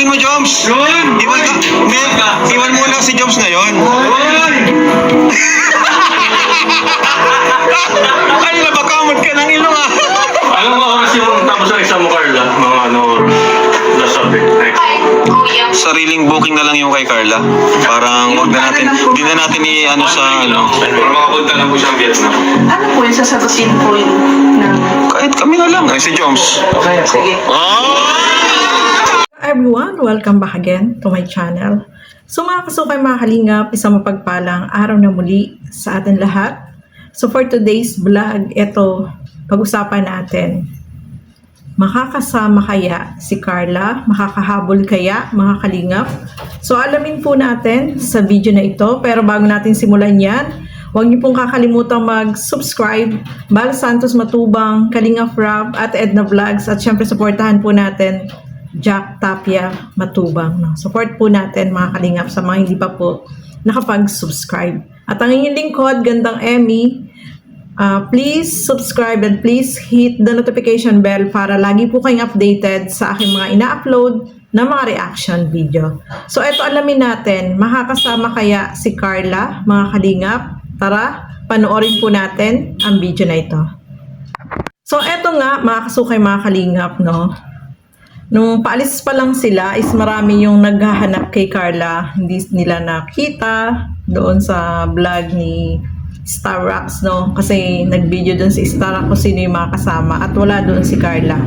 Habulin mo, Joms. Yun! Iwan mo lang si Joms ngayon. Yun! Ay, nabakamot ka ng ilong ah. Anong oras yung tapos ng exam mo, Carla? Mga ano, last subject, next. Sariling booking na lang yung kay Carla. Parang wag na natin, hindi na natin i-ano sa ano. Para makapunta lang po siyang Vietnam. Ano po yung sasagutin po yung ng... Kahit kami na lang. Ay, si Joms. Okay po. Sige. Everyone, welcome back again to my channel. So mga kasukay, mga kalingap, isang mapagpalang araw na muli sa atin lahat. So for today's vlog, ito, pag-usapan natin, makakasama kaya si Carla? Makakahabol kaya, mga kalingap? So alamin po natin sa video na ito, pero bago natin simulan yan, huwag niyo pong kakalimutan mag-subscribe, Bal Santos Matubang, Kalingap Rob, at Edna Vlogs, at syempre supportahan po natin Jack Tapia Matubang. No? Support po natin mga kalingap sa mga hindi pa po nakapag-subscribe. At ang inyong lingkod, Gandang Emmy, please subscribe and please hit the notification bell para lagi po kayong updated sa aking mga ina-upload na mga reaction video. So eto, alamin natin, makakasama kaya si Carla, mga kalingap? Tara, panoorin po natin ang video na ito. So eto nga, mga kasukay, mga kalingap, no? Nung paalis pa lang sila is marami yung naghahanap kay Carla. Hindi nila nakita doon sa vlog ni Star Rocks, no? Kasi nag-video doon si Star Rocks kung sino yung mga kasama at wala doon si Carla.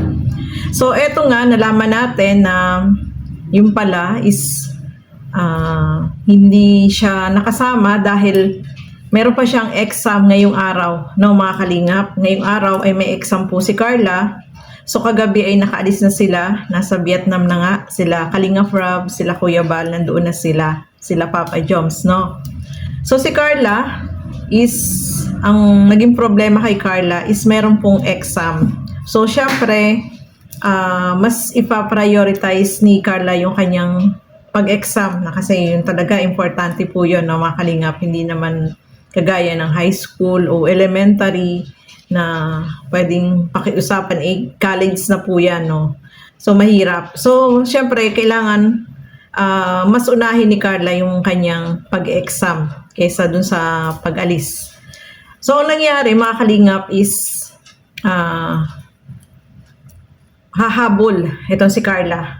So eto nga, nalaman natin na yung pala is hindi siya nakasama dahil meron pa siyang exam ngayong araw, no, mga kalingap. Ngayong araw ay may exam po si Carla. So kagabi ay nakaalis na sila, nasa Vietnam na nga sila, Kalingap Rob, sila Kuya Bal, nandoon na sila Papa Joms, no? So si Carla is, ang naging problema kay Carla is meron pong exam. So syempre, mas ipa-prioritize ni Carla yung kanyang pag-exam na kasi yun talaga, importante po yun, no, mga kalingap. Hindi naman kagaya ng high school o elementary na pwedeng pakiusapan, college na po yan, no? So mahirap. So syempre kailangan mas unahin ni Carla yung kanyang pag-exam kaysa dun sa pag-alis. So ang nangyari, mga kalingap, is hahabol itong si Carla.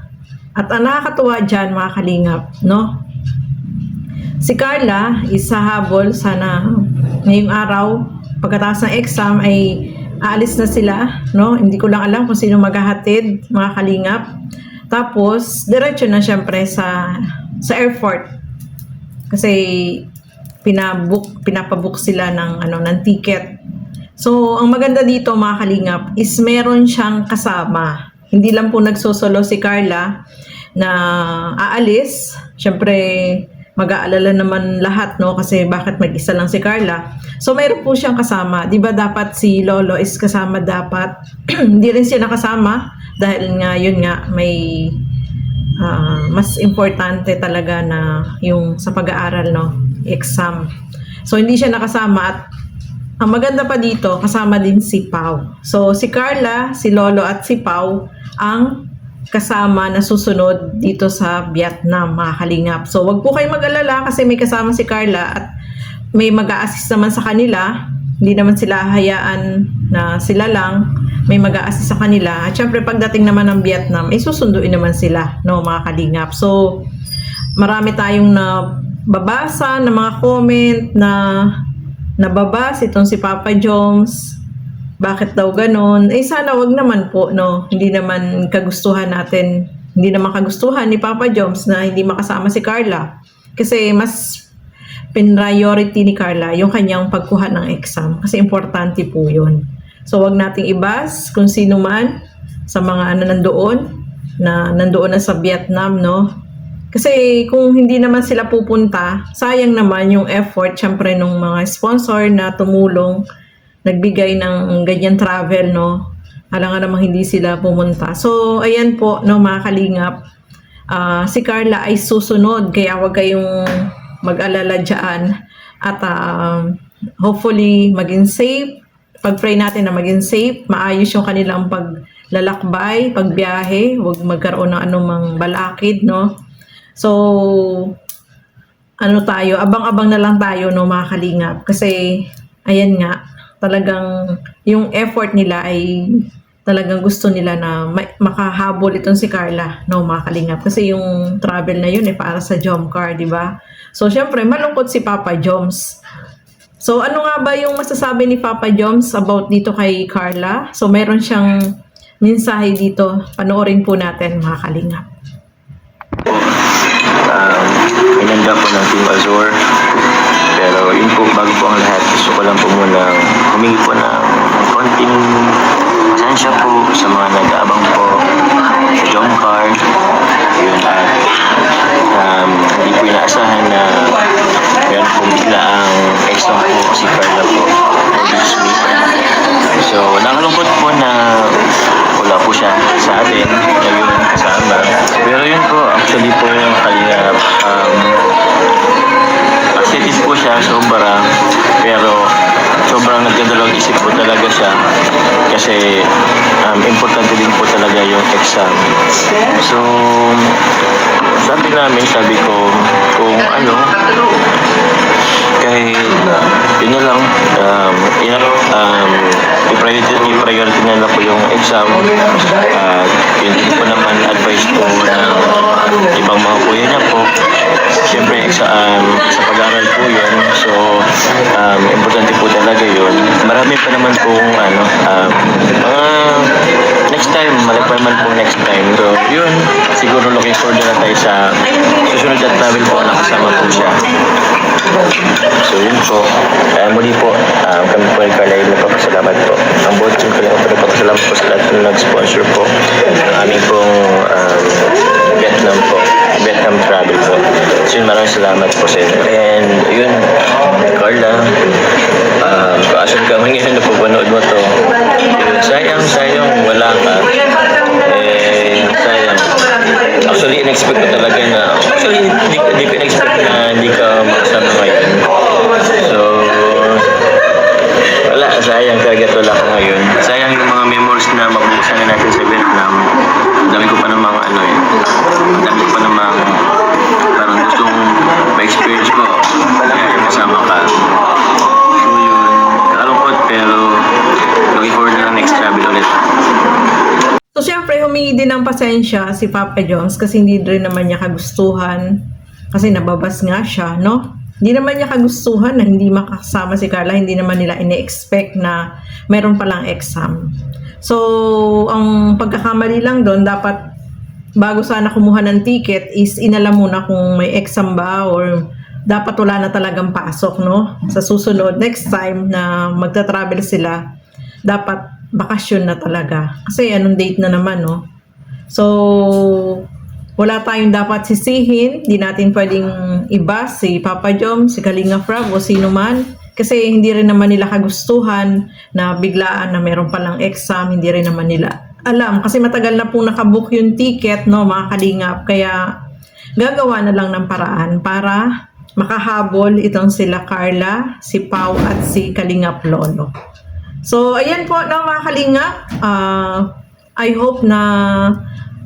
At ang nakakatuwa dyan, mga kalingap, no? Si Carla is hahabol, sana ngayong araw pagkatapos ng exam ay aalis na sila, no? Hindi ko lang alam kung sino maghahatid, mga kalingap. Tapos diretso na syempre sa airport. Kasi pinapabook sila ng ticket. So ang maganda dito, mga kalingap, is meron siyang kasama. Hindi lang po nagsosolo si Carla na aalis. Syempre mag-aalala naman lahat, no? Kasi bakit mag-isa lang si Carla? So, mayroon po siyang kasama. Di ba dapat si Lolo is kasama dapat? Hindi rin siya nakasama dahil nga, yun nga, may mas importante talaga na yung sa pag-aaral, no? Exam. So, hindi siya nakasama at ang maganda pa dito, kasama din si Pau. So, si Carla, si Lolo at si Pau ang kasama na susunod dito sa Vietnam, mga kalingap. So wag po kayo mag-alala kasi may kasama si Carla at may mag-a-assist naman sa kanila. Hindi naman sila hayaan na sila lang, may mag-a-assist sa kanila. At syempre pagdating naman ng Vietnam, susunduin naman sila, no, mga kalingap. So marami tayong nababasa na mga comment na nababas itong si Papa Joms. Bakit daw ganon? Sana wag naman po, no? Hindi naman kagustuhan natin, hindi naman kagustuhan ni Papa Joms na hindi makasama si Carla. Kasi mas priority ni Carla yung kanyang pagkuha ng exam. Kasi importante po yun. So wag nating ibas kung sino man sa mga nandoon na sa Vietnam, no? Kasi kung hindi naman sila pupunta, sayang naman yung effort, syempre, ng mga sponsor na tumulong, nagbigay ng ganyan travel, no? Alam namang hindi sila pumunta. So, ayan po, no, mga kalingap. Si Carla ay susunod, kaya huwag kayong mag-alala dyan. At hopefully, maging safe. Pag-pray natin na maging safe, maayos yung kanilang lalakbay, pagbiyahe, huwag magkaroon ng anumang balakid, no? So, ano tayo, abang-abang na lang tayo, no, mga kalingap. Kasi, ayan nga, talagang yung effort nila ay talagang gusto nila na makahabol itong si Carla, no, mga kalingap. Kasi yung travel na yun para sa Jomcar, di ba? So, syempre, malungkot si Papa Joms. So, ano nga ba yung masasabi ni Papa Joms about dito kay Carla? So, meron siyang mensahe dito. Panoorin po natin, mga kalingap. Inanda po ng Team Azure. Pero yun po, bago po ang lahat, gusto ko lang po muna humingi po ng konting pasensya po sa mga nag-aabang po sa Jomcar. Yun, at hindi po inaasahan na meron po bigla ang exam po si Carla po this week. So, nakalungkot po na wala po siya sa atin ngayon kasama. Pero yun po, actually po yung kalingap, excited po siya sobra, pero sobrang nagdadalawang isip po talaga siya kasi importante din po talaga yung exam. So, sabi ko, kung ano, kahit yun na lang, i-priority na lang po yung exam. Yun din po naman advice po ng ibang mga kuya niya po. Siyempre, sa pag-aaral po yun. So, importante po talaga yun. Marami pa naman pong next time, malagpaman po next time. So, yun, siguro looking forward na tayo sa susunod na travel po na kasama po siya. So, yun po. Muli po, kami po ay Carla, nagpapasalamat po. Ang buong team ko lang po nagpapasalamat po sa lahat ng nag-sponsor po. Ang aming pong Vietnam travel po. So, yun, maraming salamat po sa inyo. And, yun, Carla, kung asan ka ngayon na pupanood mo to, sayang, wala ka. Sayang. Actually, in-expect ko talaga na, hindi ko in-expect na hindi ka makasama ngayon. So, wala, sayang talaga wala ka ngayon. Sayang yung mga memories na mabubusan natin sa Vietnam. Dami ko pa namang dami ko pa namang parang gustong ma-experience ko. Kaya kasama ka. So yun, nakalungkot pero looking forward na next travel ulit. So, syempre, humingi din ng pasensya si Papa Joms kasi hindi rin naman niya kagustuhan kasi nababas nga siya, no? Hindi naman niya kagustuhan na hindi makasama si Carla, hindi naman nila ine-expect na meron palang exam. So, ang pagkakamali lang doon, dapat bago sana kumuha ng ticket is inalam muna kung may exam ba or dapat wala na talagang pasok, no? Sa susunod, next time na magta-travel sila, dapat bakasyon na talaga. Kasi anong date na naman, no? So, wala tayong dapat sisihin. Di natin pwedeng iba si Papa Jom, si Kalinga Frab o sino man. Kasi hindi rin naman nila kagustuhan na biglaan na meron palang exam. Hindi rin naman nila alam. Kasi matagal na pong nakabook yung ticket, no, mga kalingap. Kaya gagawa na lang ng paraan para makahabol itong sila Carla, si Pau at si Kalingap Lolo. So, ayan po na mga kalingap. I hope na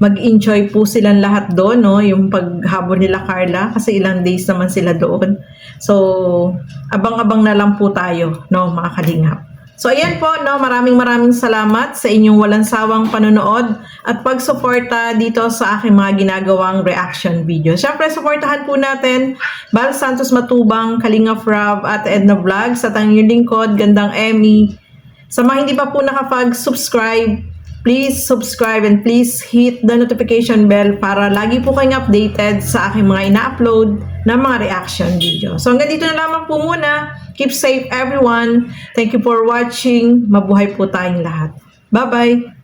mag-enjoy po silang lahat doon, no? Yung paghabol nila Carla kasi ilang days naman sila doon. So, abang-abang na lang po tayo, no, mga kalingap. So, ayan po, no? Maraming salamat sa inyong walang sawang panonood at pagsuporta dito sa aking mga ginagawang reaction video. Siyempre, suportahan po natin Bal Santos Matubang, Kalinga Frab at Edna Vlogs at ang inyong lingkod, Gandang Emmy. Sa mga hindi pa po nakapag-subscribe, please subscribe and please hit the notification bell para lagi po kayong updated sa aking mga ina-upload na mga reaction video. So hanggang dito na lamang po muna. Keep safe everyone. Thank you for watching. Mabuhay po tayong lahat. Bye-bye!